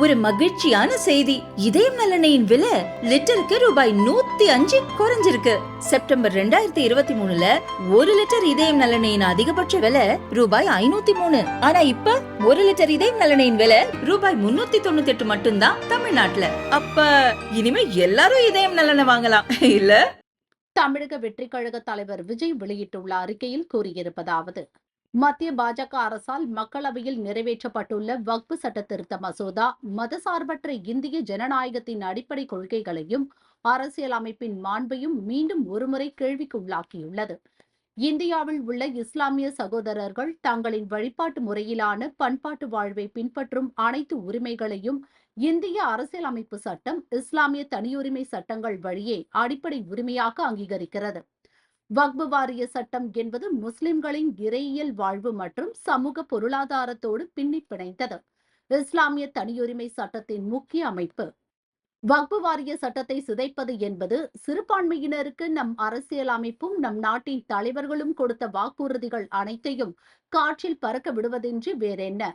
ஒரு மகிழ்ச்சியான செய்தி. இதயம் நலனையின் விலை லிட்டருக்கு ரூபாய் 105 குறைஞ்சிருக்கு. செப்டம்பர் 2023ல 1 லிட்டர் இதயம் நலனையின் அதிகபட்ச விலை ரூபாய் 503. ஆனா இப்ப 1 லிட்டர் இதயம் நலனையின் விலை ரூபாய் 398 மட்டும்தான் தமிழ்நாட்டுல. அப்ப இனிமே எல்லாரும் இதயம் நலனை வாங்கலாம் இல்ல? தமிழக வெற்றி கழக தலைவர் விஜய் வெளியிட்டுள்ள அறிக்கையில் கூறியிருப்பதாவது: மத்திய பாஜக அரசால் மக்களவையில் நிறைவேற்றப்பட்டுள்ள வக்பு சட்ட திருத்த மசோதா மதசார்பற்ற இந்திய ஜனநாயகத்தின் அடிப்படை கொள்கைகளையும் அரசியலமைப்பின் மாண்பையும் மீண்டும் ஒருமுறை கேள்விக்கு உள்ளாக்கியுள்ளது. இந்தியாவில் உள்ள இஸ்லாமிய சகோதரர்கள் தங்களின் வழிபாட்டு முறையிலான பண்பாட்டு வாழ்வை பின்பற்றும் அனைத்து உரிமைகளையும் இந்திய அரசியலமைப்பு சட்டம், இஸ்லாமிய தனியுரிமை சட்டங்கள் வழியே அடிப்படை உரிமையாக அங்கீகரிக்கிறது. வக்பு வாரிய சட்டம் என்பது முஸ்லிம்களின் இறையியல் வாழ்வு மற்றும் சமூக பொருளாதாரத்தோடு பின்னி பிணைந்தது. இஸ்லாமிய தனியுரிமை சட்டத்தின் முக்கிய அமைப்பு. வக்பு வாரிய சட்டத்தை சிதைப்பது என்பது சிறுபான்மையினருக்கு நம் அரசியல் அமைப்பும் நம் நாட்டின் தலைவர்களும் கொடுத்த வாக்குறுதிகள் அனைத்தையும் காற்றில் பறக்க விடுவதின்றி வேறென்ன.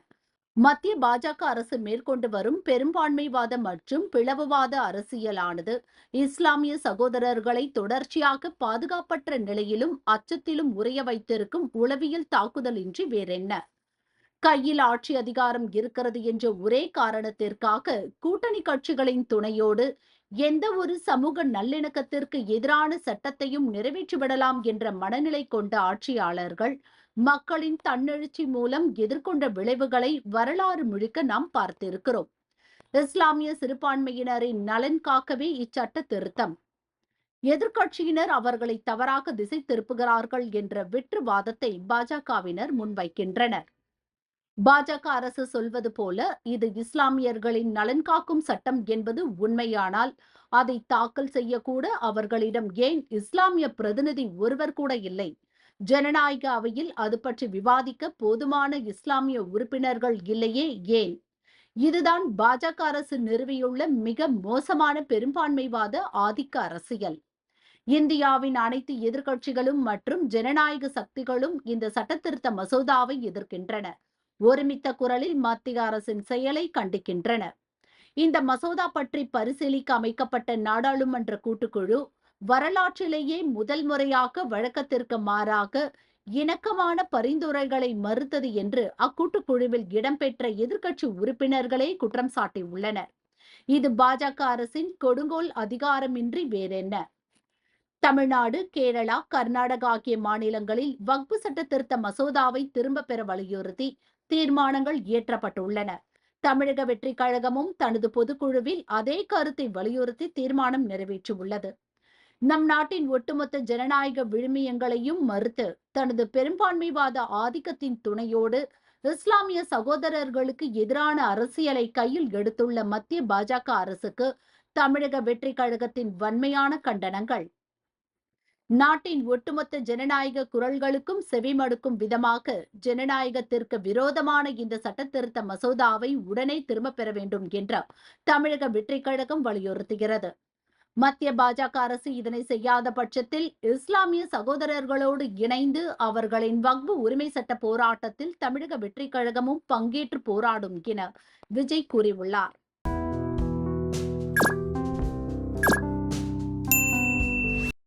மத்திய பாஜக அரசு மேற்கொண்டு வரும் பெரும்பான்மைவாத மற்றும் பிளவுவாத அரசியலானது இஸ்லாமிய சகோதரர்களை தொடர்ச்சியாக பாதுகாப்பற்ற நிலையிலும் அச்சத்திலும் உறைய வைத்திருக்கும் உளவியல் தாக்குதலின்றி வேறென்ன. கையில் ஆட்சி அதிகாரம் இருக்கிறது என்ற ஒரே காரணத்திற்காக கூட்டணி கட்சிகளின் துணையோடு எந்த ஒரு சமூக நல்லிணக்கத்திற்கு எதிரான சட்டத்தையும் நிறைவேற்றிவிடலாம் என்ற மனநிலை கொண்ட ஆட்சியாளர்கள் மக்களின் தன்னெழுச்சி மூலம் எதிர்கொண்ட விளைவுகளை வரலாறு முழுக்க நாம் பார்த்திருக்கிறோம். இஸ்லாமிய சிறுபான்மையினரின் நலன் காக்கவே இச்சட்ட திருத்தம். எதிர்கட்சியினர் அவர்களை தவறாக திசை திருப்புகிறார்கள் என்ற வெற்று வாதத்தை பாஜகவினர் முன்வைக்கின்றனர். பாஜக அரசு சொல்வது போல இது இஸ்லாமியர்களின் நலன் காக்கும் சட்டம் என்பது உண்மையானால் அதை தாக்கல் செய்யக்கூட அவர்களிடம் ஏன் இஸ்லாமிய பிரதிநிதி ஒருவர் கூட இல்லை? ஜனநாயக அவையில் அது பற்றி விவாதிக்க போதுமான இஸ்லாமிய உறுப்பினர்கள் இல்லையே ஏன்? இதுதான் பாஜக அரசு நிறுவியுள்ள மிக மோசமான பெரும்பான்மைவாத ஆதிக்க அரசியல். இந்தியாவின் அனைத்து எதிர்க்கட்சிகளும் மற்றும் ஜனநாயக சக்திகளும் இந்த சட்டத்திருத்த மசோதாவை எதிர்க்கின்றன. ஒருமித்த குரலில் மத்திய அரசின் செயலை கண்டிக்கின்றன. இந்த மசோதா பற்றி பரிசீலிக்க அமைக்கப்பட்ட நாடாளுமன்ற கூட்டுக்குழு வரலாற்றிலேயே முதல் முறையாக வழக்கத்திற்கு மாறாக இணக்கமான பரிந்துரைகளை மறுத்தது என்று அக்கூட்டுக்குழுவில் இடம்பெற்ற எதிர்க்கட்சி உறுப்பினர்களே குற்றம் சாட்டியுள்ளனர். இது பாஜக அரசின் கொடுங்கோல் அதிகாரமின்றி வேறென்ன. தமிழ்நாடு, கேரளா, கர்நாடகா ஆகிய மாநிலங்களில் வக்பு சட்ட திருத்த மசோதாவை திரும்ப பெற வலியுறுத்தி தீர்மானங்கள் இயற்றப்பட்டுள்ளன. தமிழக வெற்றி கழகமும் தனது பொதுக்குழுவில் அதே கருத்தை வலியுறுத்தி தீர்மானம் நிறைவேற்றியுள்ளது. நம் நாட்டின் ஒட்டுமொத்த ஜனநாயக விழுமியங்களையும் மறுத்து தனது பெரும்பான்மைவாத ஆதிக்கத்தின் துணையோடு இஸ்லாமிய சகோதரர்களுக்கு எதிரான அரசியலை கையில் எடுத்துள்ள மத்திய பாஜக அரசுக்கு தமிழக வெற்றி கழகத்தின் வன்மையான கண்டனங்கள். நாட்டின் ஒட்டுமொத்த ஜனநாயக குரல்களுக்கும் செவிமடுக்கும் விதமாக ஜனநாயகத்திற்கு விரோதமான இந்த சட்டத்திருத்த மசோதாவை உடனே திரும்ப பெற வேண்டும் என்று தமிழக வெற்றி கழகம் வலியுறுத்துகிறது. மத்திய பாஜக அரசு இதனை செய்யாத பட்சத்தில் இஸ்லாமிய சகோதரர்களோடு இணைந்து அவர்களின் வக்பு உரிமை சட்ட போராட்டத்தில் தமிழக வெற்றி கழகமும் பங்கேற்று போராடும் என விஜய் கூறியுள்ளார்.